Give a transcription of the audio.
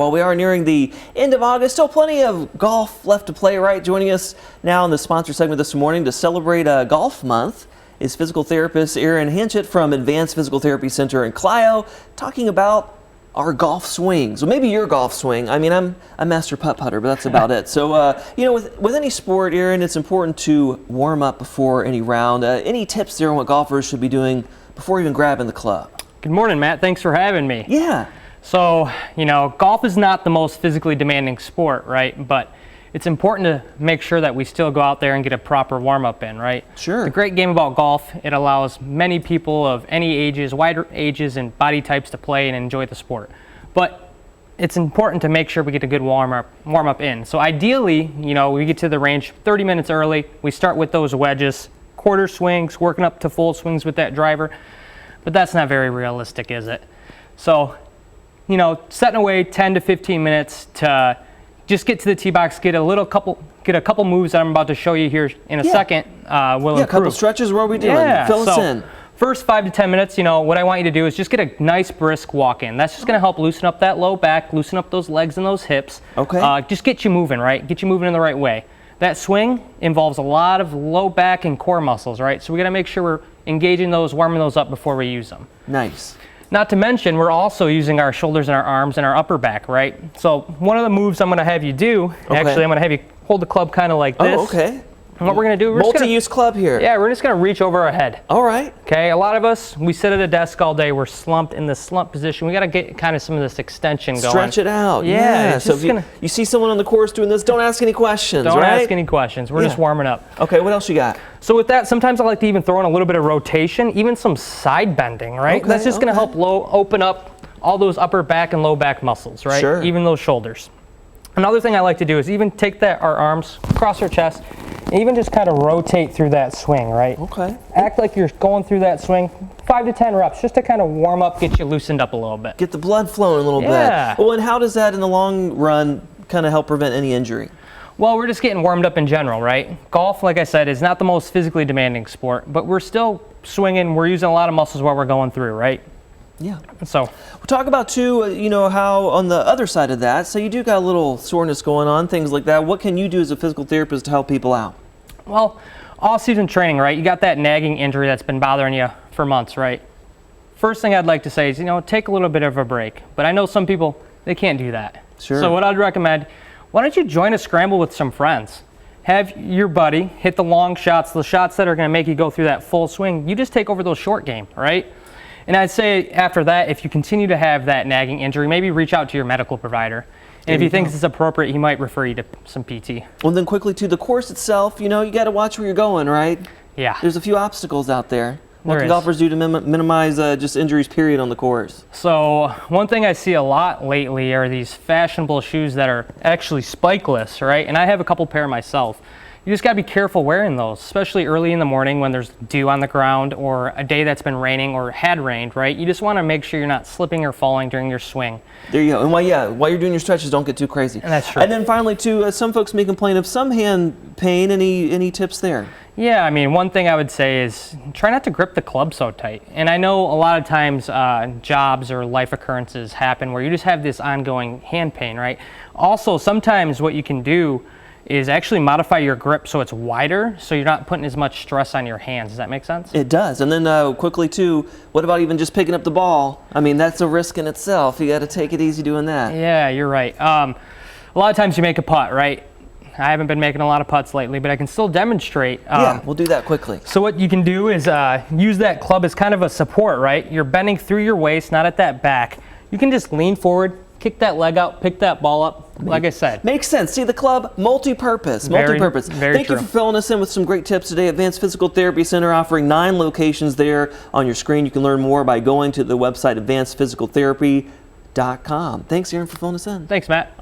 Well, we are nearing the end of August. Still plenty of golf left to play, right? Joining us now in the sponsor segment this morning to celebrate Golf Month is physical therapist Erin Hanchett from Advanced Physical Therapy Center in Clio, talking about our golf swings. Well, maybe your golf swing. I mean, I'm a master putter, but that's about it. So, with any sport, Erin, it's important to warm up before any round. Any tips there on what golfers should be doing before even grabbing the club? Good morning, Matt. Thanks for having me. Yeah. So, golf is not the most physically demanding sport, right? But it's important to make sure that we still go out there and get a proper warm-up in, right? Sure. The great game about golf, it allows many people of any ages, wider ages and body types to play and enjoy the sport. But it's important to make sure we get a good warm-up in. So ideally, we get to the range 30 minutes early. We start with those wedges, quarter swings, working up to full swings with that driver. But that's not very realistic, is it? So, setting away 10 to 15 minutes to just get to the tee box, get a couple moves that I'm about to show you here in a second will improve. A couple stretches. What are we doing? Yeah. Fill us in. First 5 to 10 minutes, what I want you to do is just get a nice brisk walk in. That's just going to help loosen up that low back, loosen up those legs and those hips. Okay. Just get you moving, right? Get you moving in the right way. That swing involves a lot of low back and core muscles, right? So we got to make sure we're engaging those, warming those up before we use them. Nice. Not to mention, we're also using our shoulders and our arms and our upper back, right? So one of the moves I'm going to have you do, actually, I'm going to have you hold the club kind of like this. Oh, okay. And what we're going to do, multi-use club here. Yeah, we're just going to reach over our head. All right. Okay, a lot of us, we sit at a desk all day, we're slumped in this slump position. We got to get kind of some of this extension going. Stretch it out. Yeah. So if you see someone on the course doing this, don't ask any questions, Don't right? ask any questions. We're just warming up. Okay, what else you got? So with that, sometimes I like to even throw in a little bit of rotation, even some side bending, right? Okay, That's just going to help open up all those upper back and low back muscles, right? Sure. Even those shoulders. Another thing I like to do is even take our arms across our chest, and even just kind of rotate through that swing, right? Okay. Act like you're going through that swing, 5 to 10 reps, just to kind of warm up, get you loosened up a little bit. Get the blood flowing a little bit. Well, and how does that in the long run kind of help prevent any injury? Well, we're just getting warmed up in general, right? Golf, like I said, is not the most physically demanding sport, but we're still swinging. We're using a lot of muscles while we're going through, right? Yeah. So we'll talk about too, how on the other side of that, so you do got a little soreness going on, things like that. What can you do as a physical therapist to help people out? Well, off-season training, right? You got that nagging injury that's been bothering you for months, right? First thing I'd like to say is, take a little bit of a break. But I know some people, they can't do that. Sure. So what I'd recommend, why don't you join a scramble with some friends? Have your buddy hit the long shots, the shots that are going to make you go through that full swing. You just take over those short game, right? And I'd say after that, if you continue to have that nagging injury, maybe reach out to your medical provider. And if you think it's appropriate, he might refer you to some PT. Well, then quickly to the course itself, you got to watch where you're going, right? Yeah. There's a few obstacles out there. What There can is. golfers do to minimize just injuries, period, on the course? So one thing I see a lot lately are these fashionable shoes that are actually spikeless, right? And I have a couple pair myself. You just got to be careful wearing those, especially early in the morning when there's dew on the ground or a day that's been raining or had rained, right? You just want to make sure you're not slipping or falling during your swing. There you go. And while you're doing your stretches, don't get too crazy. And that's true. And then finally, too, some folks may complain of some hand pain. Any tips there? Yeah, I mean, one thing I would say is try not to grip the club so tight. And I know a lot of times jobs or life occurrences happen where you just have this ongoing hand pain, right? Also, sometimes what you can do is actually modify your grip so it's wider, so you're not putting as much stress on your hands. Does that make sense? It does. And then quickly, too, what about even just picking up the ball? I mean, that's a risk in itself. You got to take it easy doing that. Yeah, you're right. A lot of times you make a putt, right? I haven't been making a lot of putts lately, but I can still demonstrate. Yeah, we'll do that quickly. So what you can do is use that club as kind of a support, right? You're bending through your waist, not at that back. You can just lean forward, kick that leg out, pick that ball up, like I said. Makes sense. See, the club, multi-purpose. Very Thank true. you for filling us in with some great tips today. Advanced Physical Therapy Center offering 9 locations there on your screen. You can learn more by going to the website advancedphysicaltherapy.com. Thanks, Erin, for filling us in. Thanks, Matt.